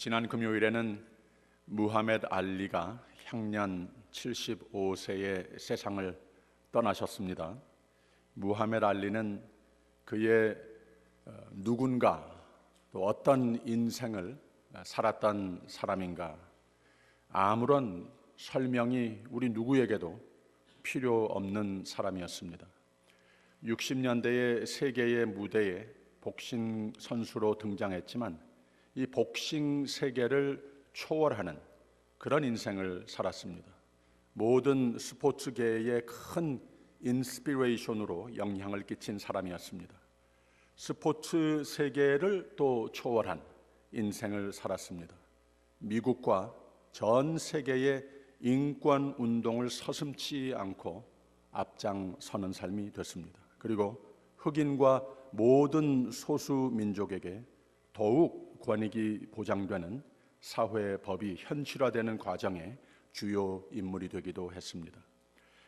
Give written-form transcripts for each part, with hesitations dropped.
지난 금요일에는 무하메드 알리가 향년 75세의 세상을 떠나셨습니다. 무하메드 알리는 그의 누군가 또 어떤 인생을 살았던 사람인가 아무런 설명이 우리 누구에게도 필요 없는 사람이었습니다. 60년대의 세계의 무대에 복싱 선수로 등장했지만 이 복싱 세계를 초월하는 그런 인생을 살았습니다. 모든 스포츠계의 큰 인스피레이션으로 영향을 끼친 사람이었습니다. 스포츠 세계를 또 초월한 인생을 살았습니다. 미국과 전 세계의 인권 운동을 서슴지 않고 앞장서는 삶이 됐습니다. 그리고 흑인과 모든 소수 민족에게 더욱 권익이 보장되는 사회 법이 현실화되는 과정의 주요 인물이 되기도 했습니다.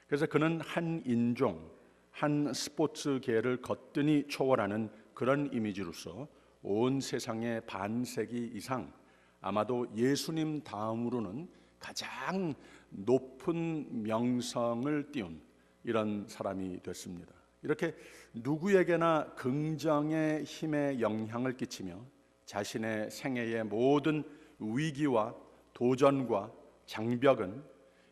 그래서 그는 한 인종, 한 스포츠계를 거뜬히 초월하는 그런 이미지로서 온 세상의 반세기 이상 아마도 예수님 다음으로는 가장 높은 명성을 띄운 이런 사람이 됐습니다. 이렇게 누구에게나 긍정의 힘에 영향을 끼치며 자신의 생애의 모든 위기와 도전과 장벽은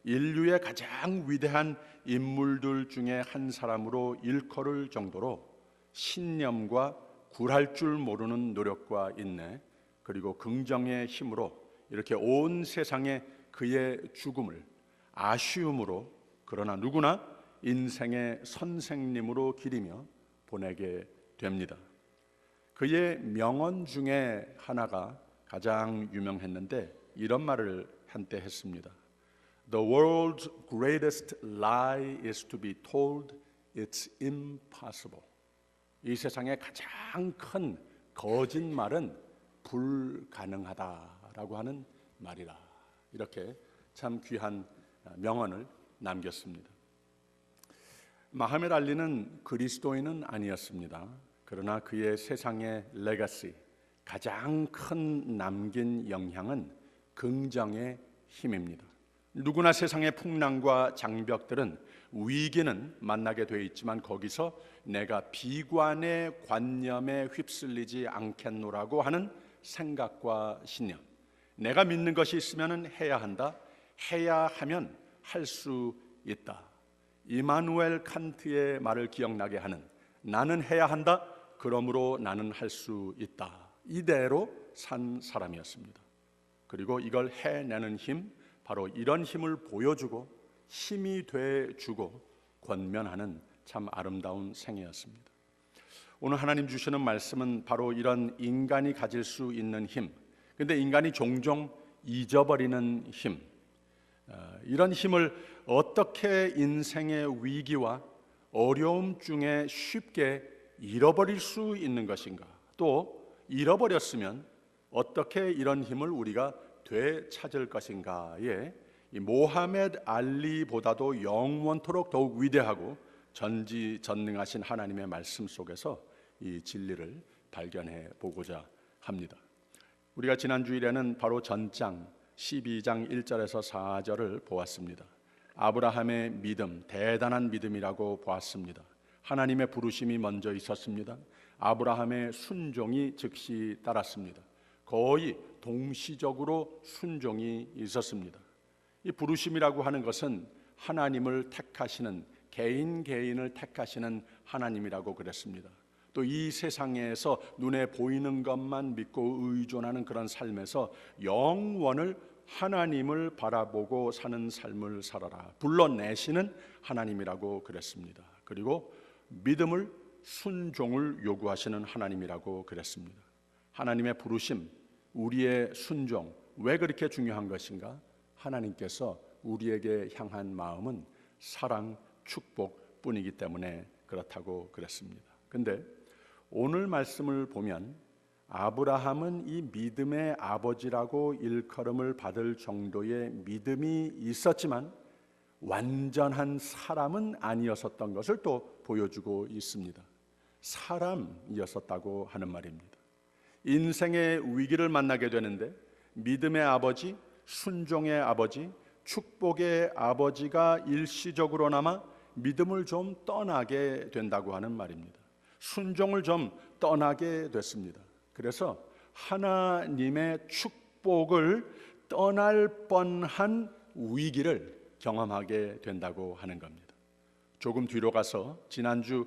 인류의 가장 위대한 인물들 중에 한 사람으로 일컬을 정도로 신념과 굴할 줄 모르는 노력과 인내 그리고 긍정의 힘으로 이렇게 온 세상에 그의 죽음을 아쉬움으로 그러나 누구나 인생의 선생님으로 기리며 보내게 됩니다. 그의 명언 중에 하나가 가장 유명했는데 이런 말을 한때 했습니다. The world's greatest lie is to be told it's impossible. 이 세상의 가장 큰 거짓말은 불가능하다라고 하는 말이라. 이렇게 참 귀한 명언을 남겼습니다. 무하메드 알리는 그리스도인은 아니었습니다. 그러나 그의 세상의 레거시, 가장 큰 남긴 영향은 긍정의 힘입니다. 누구나 세상의 풍랑과 장벽들은 위기는 만나게 되어 있지만 거기서 내가 비관의 관념에 휩쓸리지 않겠노라고 하는 생각과 신념, 내가 믿는 것이 있으면 해야 한다, 해야 하면 할 수 있다. 이마누엘 칸트의 말을 기억나게 하는 나는 해야 한다, 그러므로 나는 할 수 있다. 이대로 산 사람이었습니다. 그리고 이걸 해내는 힘, 바로 이런 힘을 보여주고 힘이 돼주고 권면하는 참 아름다운 생애였습니다. 오늘 하나님 주시는 말씀은 바로 이런 인간이 가질 수 있는 힘, 근데 인간이 종종 잊어버리는 힘, 이런 힘을 어떻게 인생의 위기와 어려움 중에 쉽게 잃어버릴 수 있는 것인가, 또 잃어버렸으면 어떻게 이런 힘을 우리가 되찾을 것인가에 이 모하메드 알리보다도 영원토록 더욱 위대하고 전지전능하신 하나님의 말씀 속에서 이 진리를 발견해 보고자 합니다. 우리가 지난 주일에는 바로 전장 12장 1절에서 4절을 보았습니다. 아브라함의 믿음, 대단한 믿음이라고 보았습니다. 하나님의 부르심이 먼저 있었습니다. 아브라함의 순종이 즉시 따랐습니다. 거의 동시적으로 순종이 있었습니다. 이 부르심이라고 하는 것은 하나님을 택하시는, 개인을 택하시는 하나님이라고 그랬습니다. 또 이 세상에서 눈에 보이는 것만 믿고 의존하는 그런 삶에서 영원을 하나님을 바라보고 사는 삶을 살아라, 불러내시는 하나님이라고 그랬습니다. 그리고 믿음을, 순종을 요구하시는 하나님이라고 그랬습니다. 하나님의 부르심, 우리의 순종, 왜 그렇게 중요한 것인가? 하나님께서 우리에게 향한 마음은 사랑, 축복뿐이기 때문에 그렇다고 그랬습니다. 근데 오늘 말씀을 보면 아브라함은 이 믿음의 아버지라고 일컬음을 받을 정도의 믿음이 있었지만 완전한 사람은 아니었었던 것을 또 보여주고 있습니다. 사람이었었다고 하는 말입니다. 인생의 위기를 만나게 되는데 믿음의 아버지, 순종의 아버지, 축복의 아버지가 일시적으로나마 믿음을 좀 떠나게 된다고 하는 말입니다. 순종을 좀 떠나게 됐습니다. 그래서 하나님의 축복을 떠날 뻔한 위기를 경험하게 된다고 하는 겁니다. 조금 뒤로 가서 지난주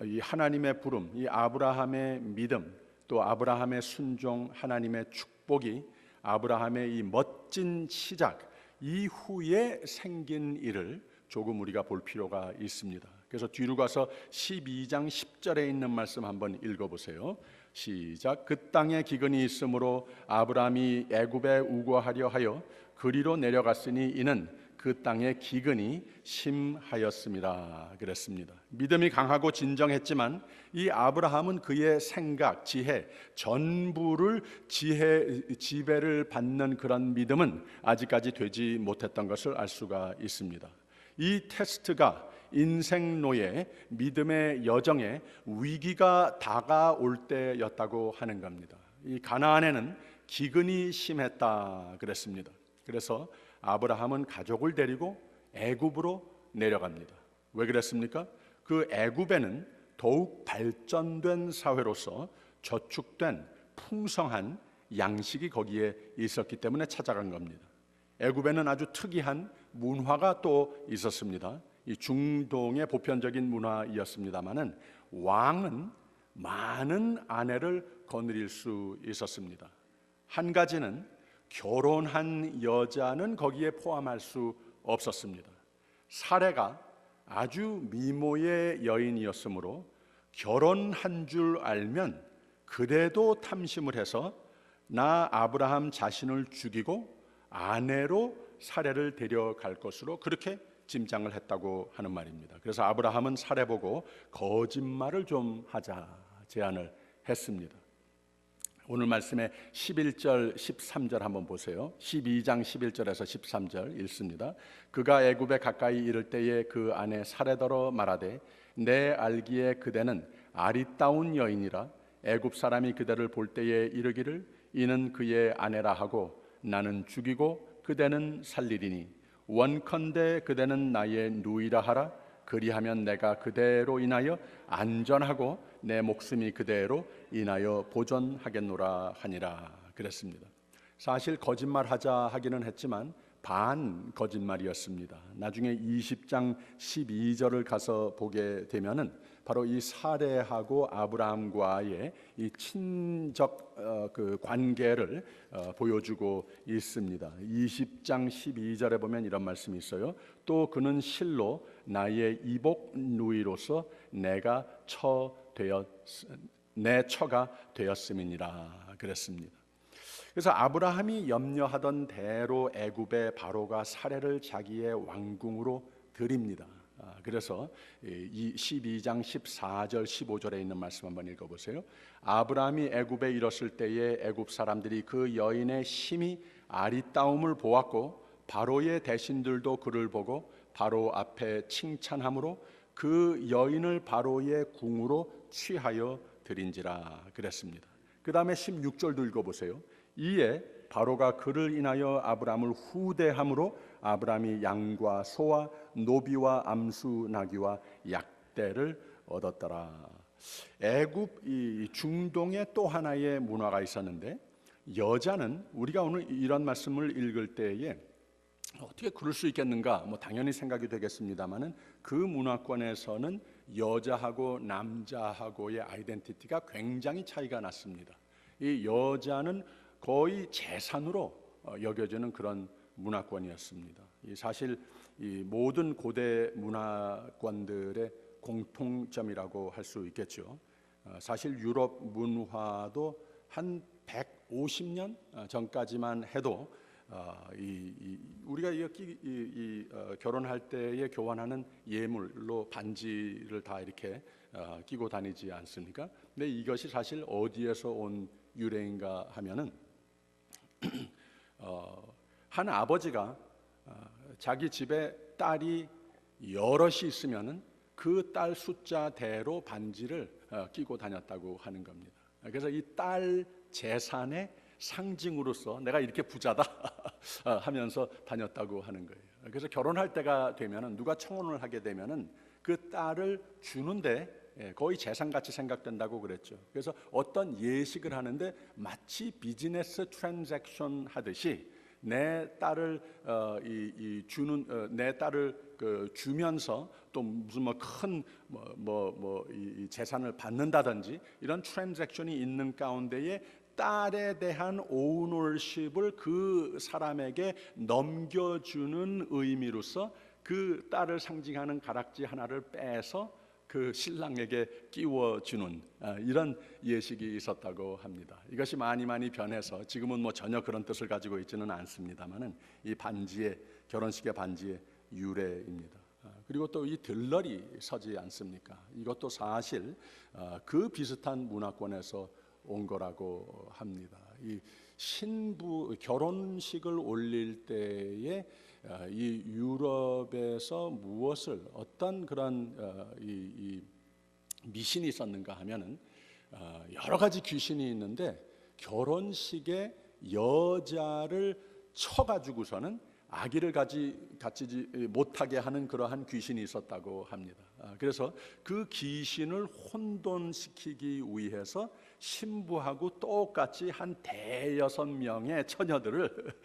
이 하나님의 부름, 이 아브라함의 믿음, 또 아브라함의 순종, 하나님의 축복이 아브라함의 이 멋진 시작 이후에 생긴 일을 조금 우리가 볼 필요가 있습니다. 그래서 뒤로 가서 12장 10절에 있는 말씀 한번 읽어보세요. 시작. 그 땅에 기근이 있으므로 아브라함이 애굽에 우거하려 하여 그리로 내려갔으니 이는 그 땅에 기근이 심하였습니다. 그랬습니다. 믿음이 강하고 진정했지만 이 아브라함은 그의 생각, 지혜 전부를 지배를 받는 그런 믿음은 아직까지 되지 못했던 것을 알 수가 있습니다. 이 테스트가 인생로의 믿음의 여정에 위기가 다가올 때였다고 하는 겁니다. 이 가나안에는 기근이 심했다 그랬습니다. 그래서 아브라함은 가족을 데리고 애굽으로 내려갑니다. 왜 그랬습니까? 그 애굽에는 더욱 발전된 사회로서 저축된 풍성한 양식이 거기에 있었기 때문에 찾아간 겁니다. 애굽에는 아주 특이한 문화가 또 있었습니다. 이 중동의 보편적인 문화였습니다마는 왕은 많은 아내를 거느릴 수 있었습니다. 한 가지는 결혼한 여자는 거기에 포함할 수 없었습니다. 사례가 아주 미모의 여인이었으므로 결혼한 줄 알면 그래도 탐심을 해서 나 아브라함 자신을 죽이고 아내로 사례를 데려갈 것으로 그렇게 짐장을 했다고 하는 말입니다. 그래서 아브라함은 사례 보고 거짓말을 좀 하자 제안을 했습니다. 오늘 말씀의 11절 13절 한번 보세요. 12장 11절에서 13절 읽습니다. 그가 애굽에 가까이 이를 때에 그 아내 사레더러 말하되 내 알기에 그대는 아리따운 여인이라 애굽 사람이 그대를 볼 때에 이르기를 이는 그의 아내라 하고 나는 죽이고 그대는 살리리니 원컨대 그대는 나의 누이라 하라. 그리하면 내가 그대로 인하여 안전하고 내 목숨이 그대로 인하여 보존하겠노라 하니라 그랬습니다. 사실 거짓말하자 하기는 했지만 반 거짓말이었습니다. 나중에 20장 12절을 가서 보게 되면은 바로 이 사레하고 아브라함과의 이 친적 그 관계를 보여주고 있습니다. 20장 12절에 보면 이런 말씀이 있어요. 또 그는 실로 나의 이복 누이로서 내 처가 되었음이니라 그랬습니다. 그래서 아브라함이 염려하던 대로 애굽의 바로가 사례를 자기의 왕궁으로 드립니다. 그래서 이 12장 14절 15절에 있는 말씀 한번 읽어보세요. 아브라함이 애굽에 이르렀을 때에 애굽 사람들이 그 여인의 심히 아리따움을 보았고 바로의 대신들도 그를 보고 바로 앞에 칭찬함으로 그 여인을 바로의 궁으로 취하여 드린지라 그랬습니다. 그 다음에 16절도 읽어보세요. 이에 바로가 그를 인하여 아브라함을 후대함으로 아브라함이 양과 소와 노비와 암수 나귀와 약대를 얻었더라. 애굽 이 중동에 또 하나의 문화가 있었는데 여자는 우리가 오늘 이런 말씀을 읽을 때에 어떻게 그럴 수 있겠는가? 당연히 생각이 되겠습니다만은 그 문화권에서는 여자하고 남자하고의 아이덴티티가 굉장히 차이가 났습니다. 이 여자는 거의 재산으로 여겨지는 그런 문화권이었습니다. 사실 이 모든 고대 문화권들의 공통점이라고 할 수 있겠죠. 사실 유럽 문화도 한 150년 전까지만 해도 우리가 결혼할 때에 교환하는 예물로 반지를 다 이렇게 끼고 다니지 않습니까? 근데 이것이 사실 어디에서 온 유래인가 하면은 한 아버지가 자기 집에 딸이 여럿이 있으면은 그 딸 숫자대로 반지를 끼고 다녔다고 하는 겁니다. 그래서 이 딸 재산의 상징으로서 내가 이렇게 부자다 하면서 다녔다고 하는 거예요. 그래서 결혼할 때가 되면은 누가 청혼을 하게 되면은 그 딸을 주는데 거의 재산같이 생각된다고 그랬죠. 그래서 어떤 예식을 하는데 마치 비즈니스 트랜잭션 하듯이 내 딸을 내 딸을 주면서 또 무슨 뭐 큰 이 재산을 받는다든지 이런 트랜잭션이 있는 가운데에 딸에 대한 오너십을 그 사람에게 넘겨주는 의미로서 그 딸을 상징하는 가락지 하나를 빼서 그 신랑에게 끼워주는 이런 예식이 있었다고 합니다. 이것이 많이 변해서 지금은 뭐 전혀 그런 뜻을 가지고 있지는 않습니다만은 이 반지의 결혼식의 반지의 유래입니다. 그리고 또 이 들러리 서지 않습니까? 이것도 사실 그 비슷한 문화권에서 온 거라고 합니다. 이 신부 결혼식을 올릴 때에 이 유럽에서 무엇을 어떤 그런 이 미신이 있었는가 하면은 여러 가지 귀신이 있는데 결혼식에 여자를 쳐가지고서는 아기를 갖지 못하게 하는 그러한 귀신이 있었다고 합니다. 그래서 그 귀신을 혼돈시키기 위해서 신부하고 똑같이 한 대여섯 명의 처녀들을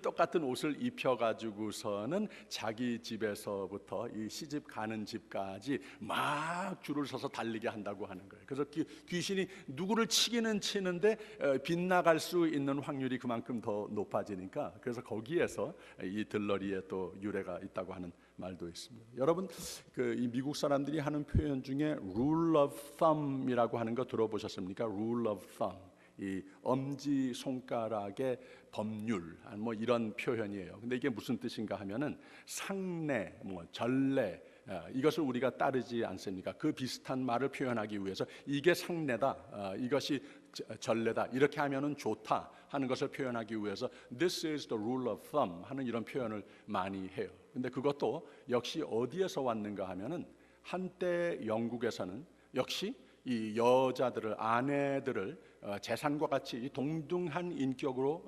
똑같은 옷을 입혀가지고서는 자기 집에서부터 이 시집 가는 집까지 막 줄을 서서 달리게 한다고 하는 거예요. 그래서 귀신이 누구를 치기는 치는데 빗나갈 수 있는 확률이 그만큼 더 높아지니까 그래서 거기에서 이 들러리에 또 유래가 있다고 하는 말도 있습니다. 여러분 이 미국 사람들이 하는 표현 중에 rule of thumb이라고 하는 거 들어보셨습니까? rule of thumb, 이 엄지 손가락의 법률, 뭐 이런 표현이에요. 근데 이게 무슨 뜻인가 하면은 상례, 뭐 전례 이것을 우리가 따르지 않습니까? 그 비슷한 말을 표현하기 위해서 이게 상례다, 이것이 전례다, 이렇게 하면은 좋다 하는 것을 표현하기 위해서 This is the rule of thumb 하는 이런 표현을 많이 해요. 근데 그것도 역시 어디에서 왔는가 하면은 한때 영국에서는 역시 이 여자들을 아내들을 재산과 같이 동등한 인격으로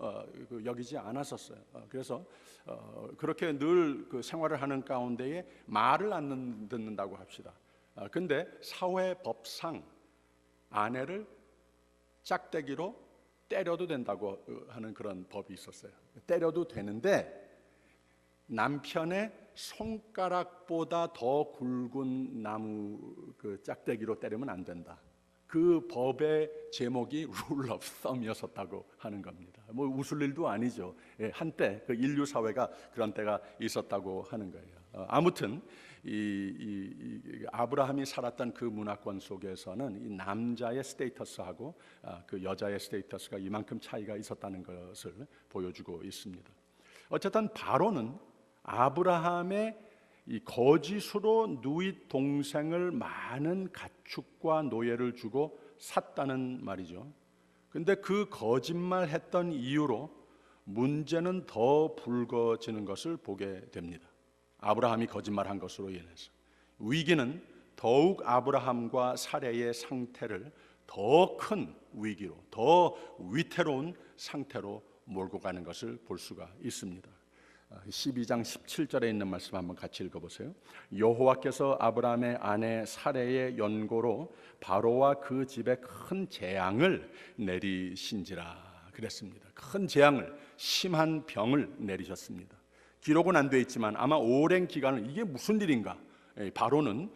여기지 않았었어요. 그래서 그렇게 늘 그 생활을 하는 가운데에 말을 안 듣는다고 합시다. 근데 사회법상 아내를 짝대기로 때려도 된다고 하는 그런 법이 있었어요. 때려도 되는데 남편의 손가락보다 더 굵은 나무 그 짝대기로 때리면 안 된다. 그 법의 제목이 rule of thumb이었었다고 하는 겁니다. 뭐 웃을 일도 아니죠. 한때 그 인류 사회가 그런 때가 있었다고 하는 거예요. 아무튼 이 아브라함이 살았던 그 문화권 속에서는 이 남자의 스테이터스하고 그 여자의 스테이터스가 이만큼 차이가 있었다는 것을 보여주고 있습니다. 어쨌든 바로는 아브라함의 이 거짓으로 누잇 동생을 많은 가축과 노예를 주고 샀다는 말이죠. 근데 그 거짓말 했던 이유로 문제는 더 불거지는 것을 보게 됩니다. 아브라함이 거짓말한 것으로 인해서 위기는 더욱 아브라함과 사레의 상태를 더 큰 위기로, 더 위태로운 상태로 몰고 가는 것을 볼 수가 있습니다. 12장 17절에 있는 말씀 한번 같이 읽어보세요. 여호와께서 아브라함의 아내 사레의 연고로 바로와 그 집에 큰 재앙을 내리신지라 그랬습니다. 큰 재앙을, 심한 병을 내리셨습니다. 기록은 안 돼 있지만 아마 오랜 기간을 이게 무슨 일인가 바로는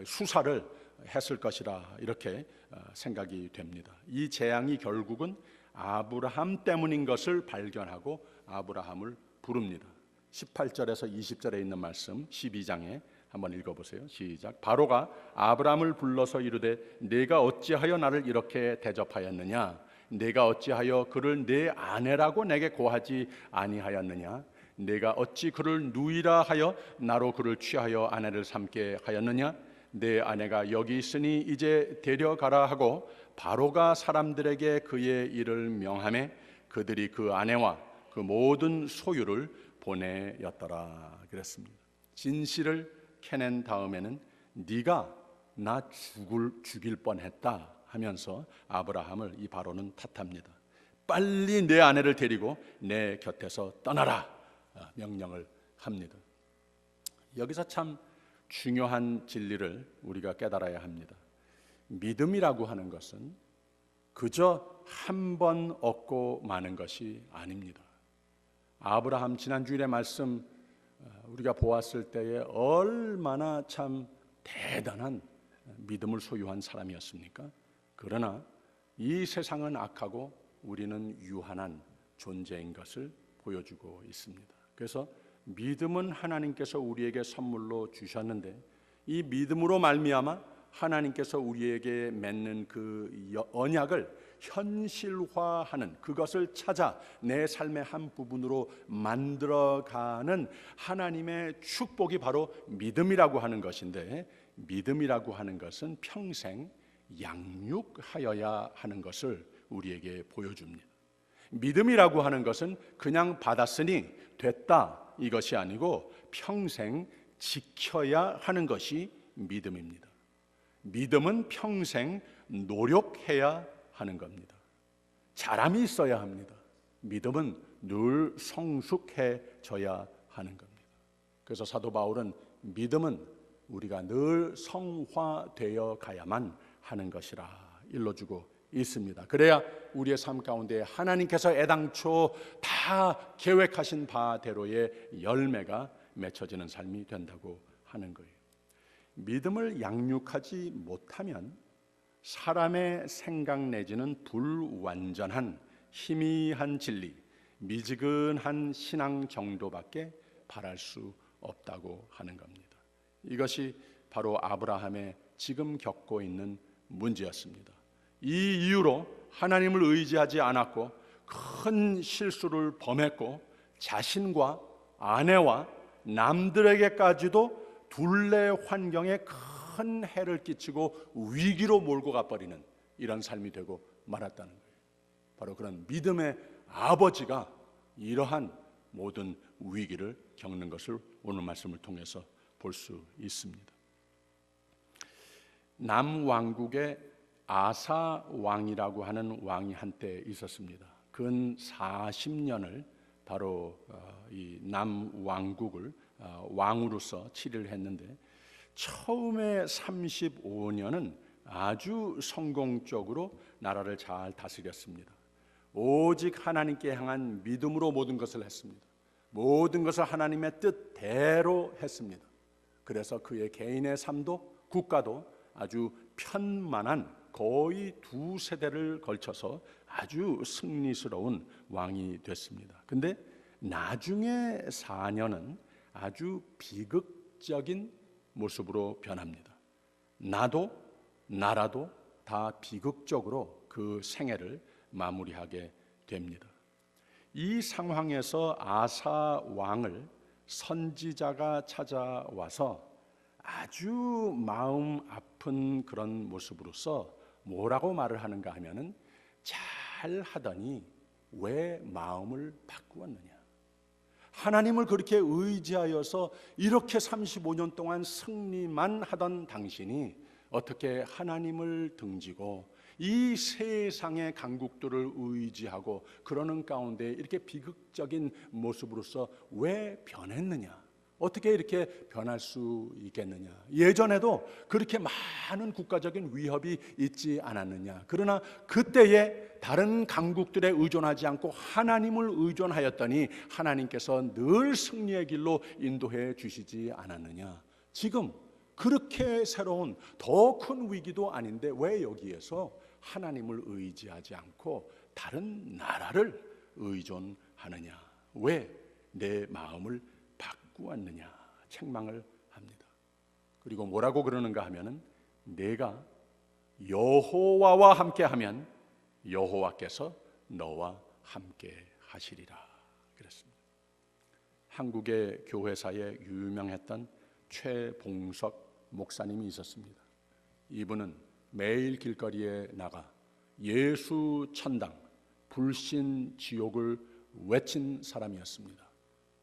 수사를 했을 것이라 이렇게 생각이 됩니다. 이 재앙이 결국은 아브라함 때문인 것을 발견하고 아브라함을 부릅니다. 18절에서 20절에 있는 말씀 12장에 한번 읽어보세요. 시작. 바로가 아브라함을 불러서 이르되 네가 어찌하여 나를 이렇게 대접하였느냐? 네가 어찌하여 그를 내 아내라고 내게 고하지 아니하였느냐? 네가 어찌 그를 누이라 하여 나로 그를 취하여 아내를 삼게 하였느냐? 내 아내가 여기 있으니 이제 데려가라 하고 바로가 사람들에게 그의 일을 명하매 그들이 그 아내와 그 모든 소유를 보내였더라 그랬습니다. 진실을 캐낸 다음에는 네가 죽일 뻔했다 하면서 아브라함을 이 바로는 탓합니다. 빨리 내 아내를 데리고 내 곁에서 떠나라 명령을 합니다. 여기서 참 중요한 진리를 우리가 깨달아야 합니다. 믿음이라고 하는 것은 그저 한 번 얻고 마는 것이 아닙니다. 아브라함 지난 주일의 말씀 우리가 보았을 때에 얼마나 참 대단한 믿음을 소유한 사람이었습니까? 그러나 이 세상은 악하고 우리는 유한한 존재인 것을 보여주고 있습니다. 그래서 믿음은 하나님께서 우리에게 선물로 주셨는데 이 믿음으로 말미암아 하나님께서 우리에게 맺는 그 언약을 현실화하는, 그것을 찾아 내 삶의 한 부분으로 만들어가는 하나님의 축복이 바로 믿음이라고 하는 것인데, 믿음이라고 하는 것은 평생 양육하여야 하는 것을 우리에게 보여줍니다. 믿음이라고 하는 것은 그냥 받았으니 됐다 이것이 아니고 평생 지켜야 하는 것이 믿음입니다. 믿음은 평생 노력해야 하는 겁니다. 자람이 있어야 합니다. 믿음은 늘 성숙해져야 하는 겁니다. 그래서 사도 바울은 믿음은 우리가 늘 성화되어 가야만 하는 것이라 일러주고 있습니다. 그래야 우리의 삶 가운데 하나님께서 애당초 다 계획하신 바대로의 열매가 맺혀지는 삶이 된다고 하는 거예요. 믿음을 양육하지 못하면 사람의 생각 내지는 불완전한 희미한 진리, 미지근한 신앙 정도밖에 바랄 수 없다고 하는 겁니다. 이것이 바로 아브라함의 지금 겪고 있는 문제였습니다. 이 이유로 하나님을 의지하지 않았고 큰 실수를 범했고 자신과 아내와 남들에게까지도 둘레 환경에 큰 해를 끼치고 위기로 몰고 가버리는 이런 삶이 되고 말았다는 거예요. 바로 그런 믿음의 아버지가 이러한 모든 위기를 겪는 것을 오늘 말씀을 통해서 볼 수 있습니다. 남왕국의 아사 왕이라고 하는 왕이 한때 있었습니다. 근 40년을 바로 이 남왕국을 왕으로서 치를 했는데 처음에 35년은 아주 성공적으로 나라를 잘 다스렸습니다. 오직 하나님께 향한 믿음으로 모든 것을 했습니다. 모든 것을 하나님의 뜻대로 했습니다. 그래서 그의 개인의 삶도 국가도 아주 편만한 거의 2세대를 걸쳐서 아주 승리스러운 왕이 됐습니다. 근데 나중에 4년은 아주 비극적인 모습으로 변합니다. 나도 나라도 다 비극적으로 그 생애를 마무리하게 됩니다. 이 상황에서 아사 왕을 선지자가 찾아와서 아주 마음 아픈 그런 모습으로서 뭐라고 말을 하는가 하면은 잘 하더니 왜 마음을 바꾸었느냐, 하나님을 그렇게 의지하여서 이렇게 35년 동안 승리만 하던 당신이 어떻게 하나님을 등지고 이 세상의 강국들을 의지하고 그러는 가운데 이렇게 비극적인 모습으로서 왜 변했느냐, 어떻게 이렇게 변할 수 있겠느냐, 예전에도 그렇게 많은 국가적인 위협이 있지 않았느냐, 그러나 그때에 다른 강국들에 의존하지 않고 하나님을 의존하였더니 하나님께서 늘 승리의 길로 인도해 주시지 않았느냐, 지금 그렇게 새로운 더 큰 위기도 아닌데 왜 여기에서 하나님을 의지하지 않고 다른 나라를 의존하느냐, 왜 내 마음을 바꾸었느냐 책망을 합니다. 그리고 뭐라고 그러는가 하면은 내가 여호와와 함께하면 여호와께서 너와 함께 하시리라 그랬습니다. 한국의 교회사에 유명했던 최봉석 목사님이 있었습니다. 이분은 매일 길거리에 나가 예수 천당, 불신 지옥을 외친 사람이었습니다.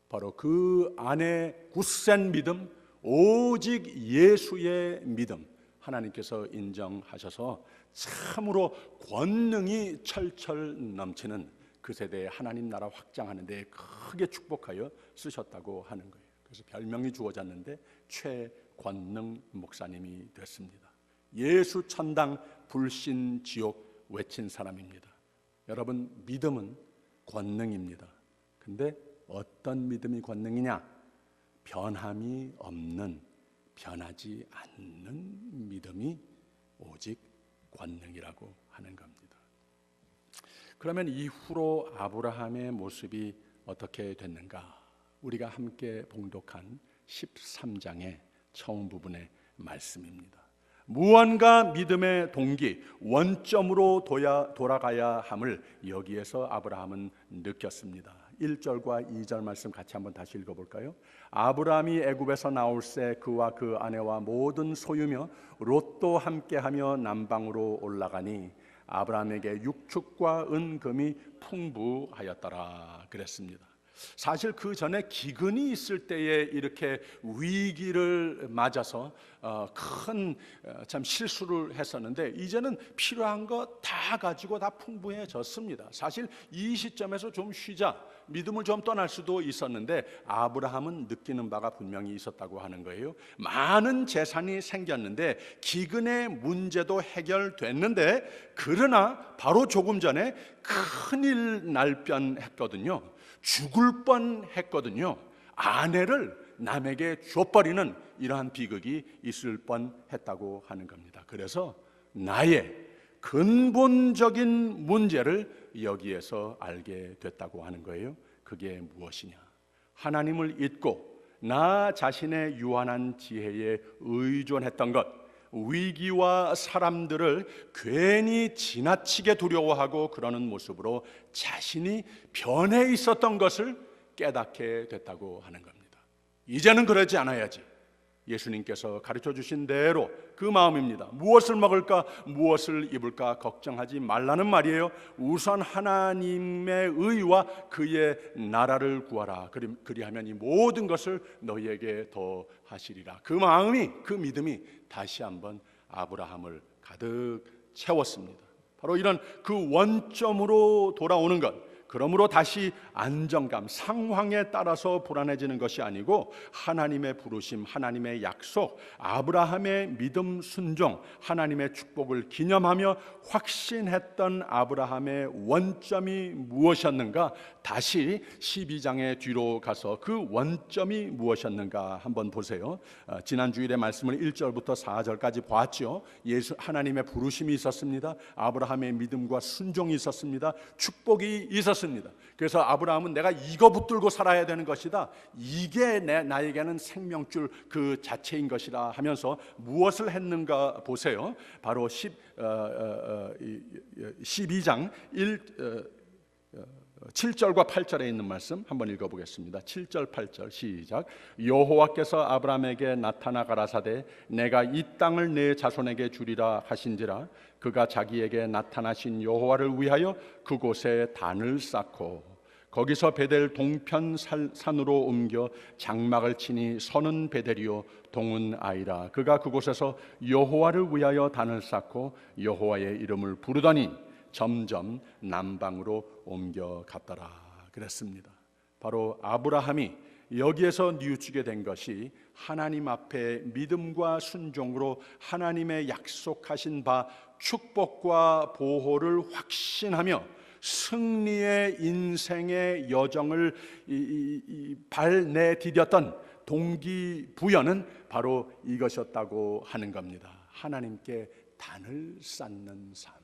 바로 그 안에 굳센 믿음, 오직 예수의 믿음, 하나님께서 인정하셔서 참으로 권능이 철철 넘치는 그 세대에 하나님 나라 확장하는 데 크게 축복하여 쓰셨다고 하는 거예요. 그래서 별명이 주어졌는데 최권능 목사님이 됐습니다. 예수 천당 불신 지옥 외친 사람입니다. 여러분, 믿음은 권능입니다. 근데 어떤 믿음이 권능이냐? 변함이 없는, 변하지 않는 믿음이 오직 권능이라고 하는 겁니다. 그러면 이후로 아브라함의 모습이 어떻게 됐는가? 우리가 함께 봉독한 13장의 처음 부분의 말씀입니다. 무언가 믿음의 동기, 원점으로 돌아가야 함을 여기에서 아브라함은 느꼈습니다. 1절과 2절 말씀 같이 한번 다시 읽어볼까요? 아브라함이 애굽에서 나올새 그와 그 아내와 모든 소유며 롯도 함께하며 남방으로 올라가니 아브라함에게 육축과 은금이 풍부하였더라 그랬습니다. 사실 그 전에 기근이 있을 때에 이렇게 위기를 맞아서 큰 참 실수를 했었는데 이제는 필요한 거 다 가지고 다 풍부해졌습니다. 사실 이 시점에서 좀 쉬자, 믿음을 좀 떠날 수도 있었는데 아브라함은 느끼는 바가 분명히 있었다고 하는 거예요. 많은 재산이 생겼는데 기근의 문제도 해결됐는데 그러나 바로 조금 전에 큰일 날 뻔했거든요. 죽을 뻔했거든요. 아내를 남에게 줘버리는 이러한 비극이 있을 뻔했다고 하는 겁니다. 그래서 나의 근본적인 문제를 여기에서 알게 됐다고 하는 거예요. 그게 무엇이냐? 하나님을 잊고 나 자신의 유한한 지혜에 의존했던 것, 위기와 사람들을 괜히 지나치게 두려워하고 그러는 모습으로 자신이 변해 있었던 것을 깨닫게 됐다고 하는 겁니다. 이제는 그러지 않아야지. 예수님께서 가르쳐 주신 대로 그 마음입니다. 무엇을 먹을까, 무엇을 입을까 걱정하지 말라는 말이에요. 우선 하나님의 의와 그의 나라를 구하라. 그리하면 이 모든 것을 너희에게 더하시리라. 그 마음이, 그 믿음이 다시 한번 아브라함을 가득 채웠습니다. 바로 이런 그 원점으로 돌아오는 것, 그러므로 다시 안정감, 상황에 따라서 불안해지는 것이 아니고 하나님의 부르심, 하나님의 약속, 아브라함의 믿음 순종, 하나님의 축복을 기념하며 확신했던 아브라함의 원점이 무엇이었는가? 다시 12장의 뒤로 가서 그 원점이 무엇이었는가 한번 보세요. 지난 주일의 말씀을 1절부터 4절까지 보았죠. 하나님의 부르심이 있었습니다. 아브라함의 믿음과 순종이 있었습니다. 축복이 있었습니다. 그래서 아브라함은 내가 이거 붙들고 살아야 되는 것이다, 이게 나에게는 생명줄 그 자체인 것이다 하면서 무엇을 했는가 보세요. 바로 12장 7절과 8절에 있는 말씀 한번 읽어보겠습니다. 7절 8절 시작. 여호와께서 아브라함에게 나타나 가라사대 내가 이 땅을 내 자손에게 주리라 하신지라 그가 자기에게 나타나신 여호와를 위하여 그곳에 단을 쌓고 거기서 베델 동편 산으로 옮겨 장막을 치니 서는 베델이요 동은 아이라. 그가 그곳에서 여호와를 위하여 단을 쌓고 여호와의 이름을 부르더니 점점 남방으로 옮겨갔더라 그랬습니다. 바로 아브라함이 여기에서 뉘우치게 된 것이 하나님 앞에 믿음과 순종으로 하나님의 약속하신 바 축복과 보호를 확신하며 승리의 인생의 여정을 발내디뎠던 동기부여는 바로 이것이었다고 하는 겁니다. 하나님께 단을 쌓는 삶.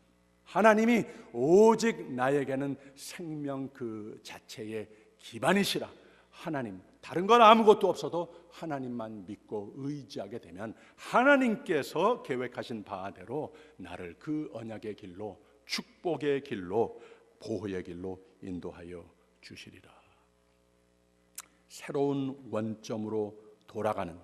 하나님이 오직 나에게는 생명 그 자체의 기반이시라. 하나님, 다른 건 아무것도 없어도 하나님만 믿고 의지하게 되면 하나님께서 계획하신 바대로 나를 그 언약의 길로, 축복의 길로, 보호의 길로 인도하여 주시리라. 새로운 원점으로 돌아가는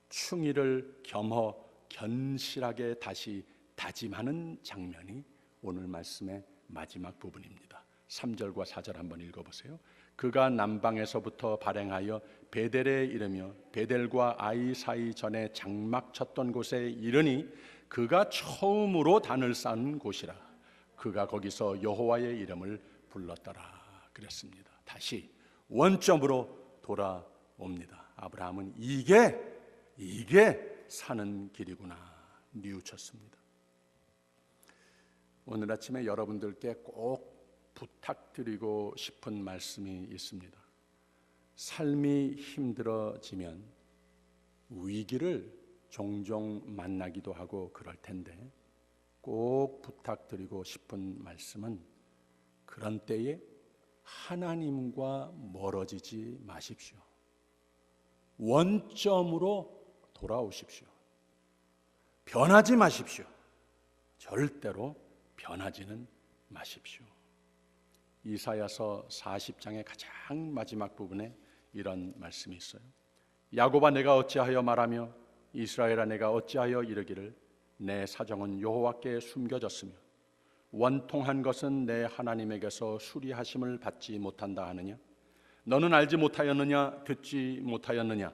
충의를 겸허 견실하게 다시 다짐하는 장면이 오늘 말씀의 마지막 부분입니다. 3절과 4절 한번 읽어보세요. 그가 남방에서부터 발행하여 베델에 이르며 베델과 아이 사이 전에 장막 쳤던 곳에 이르니 그가 처음으로 단을 쌓은 곳이라. 그가 거기서 여호와의 이름을 불렀더라 그랬습니다. 다시 원점으로 돌아옵니다. 아브라함은 이게 사는 길이구나 뉘우쳤습니다. 오늘 아침에 여러분들께 꼭 부탁드리고 싶은 말씀이 있습니다. 삶이 힘들어지면 위기를 종종 만나기도 하고 그럴 텐데 꼭 부탁드리고 싶은 말씀은 그런 때에 하나님과 멀어지지 마십시오. 원점으로 돌아오십시오. 변하지 마십시오. 절대로 변하지는 마십시오. 이사야서 40장의 가장 마지막 부분에 이런 말씀이 있어요. 야곱아 내가 어찌하여 말하며 이스라엘아 내가 어찌하여 이르기를 내 사정은 여호와께 숨겨졌으며 원통한 것은 내 하나님에게서 수리하심을 받지 못한다 하느냐? 너는 알지 못하였느냐? 듣지 못하였느냐?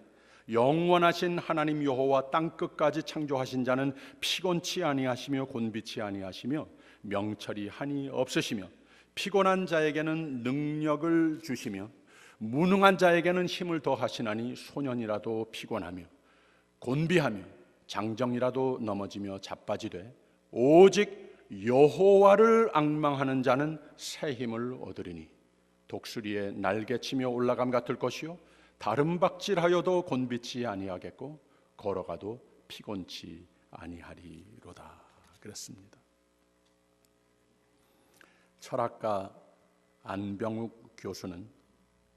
영원하신 하나님 여호와 땅끝까지 창조하신 자는 피곤치 아니하시며 곤비치 아니하시며 명철이 한이 없으시며 피곤한 자에게는 능력을 주시며 무능한 자에게는 힘을 더하시나니 소년이라도 피곤하며 곤비하며 장정이라도 넘어지며 자빠지되 오직 여호와를 앙망하는 자는 새 힘을 얻으리니 독수리의 날개치며 올라감 같을 것이요 다른 박질하여도 곤비치 아니하겠고 걸어가도 피곤치 아니하리로다. 그랬습니다. 철학가 안병욱 교수는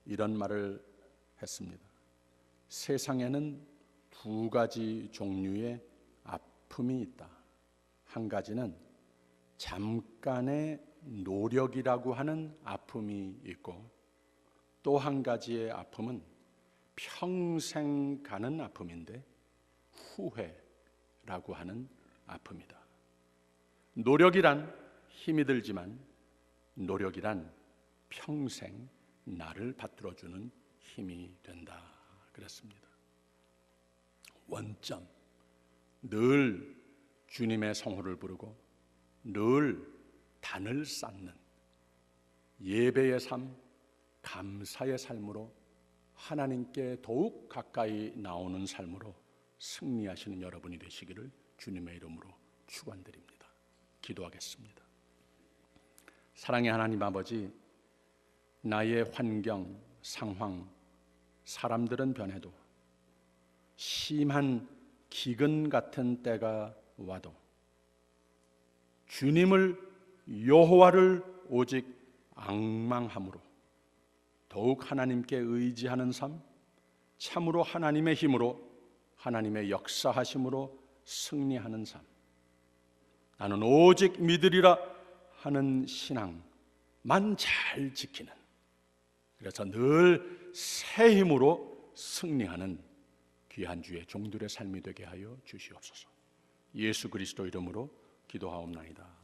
이런 말을 했습니다. 세상에는 두 가지 종류의 아픔이 있다. 한 가지는 잠깐의 노력이라고 하는 아픔이 있고 또 한 가지의 아픔은 평생 가는 아픔인데 후회라고 하는 아픔이다. 노력이란 힘이 들지만 노력이란 평생 나를 받들어주는 힘이 된다. 그랬습니다. 원점, 늘 주님의 성호를 부르고 늘 단을 쌓는 예배의 삶, 감사의 삶으로 하나님께 더욱 가까이 나오는 삶으로 승리하시는 여러분이 되시기를 주님의 이름으로 축원드립니다. 기도하겠습니다. 사랑의 하나님 아버지, 나의 환경, 상황, 사람들은 변해도 심한 기근 같은 때가 와도 주님을 여호와를 오직 앙망함으로 더욱 하나님께 의지하는 삶, 참으로 하나님의 힘으로 하나님의 역사하심으로 승리하는 삶, 나는 오직 믿으리라 하는 신앙만 잘 지키는, 그래서 늘 새 힘으로 승리하는 귀한 주의 종들의 삶이 되게 하여 주시옵소서. 예수 그리스도 이름으로 기도하옵나이다.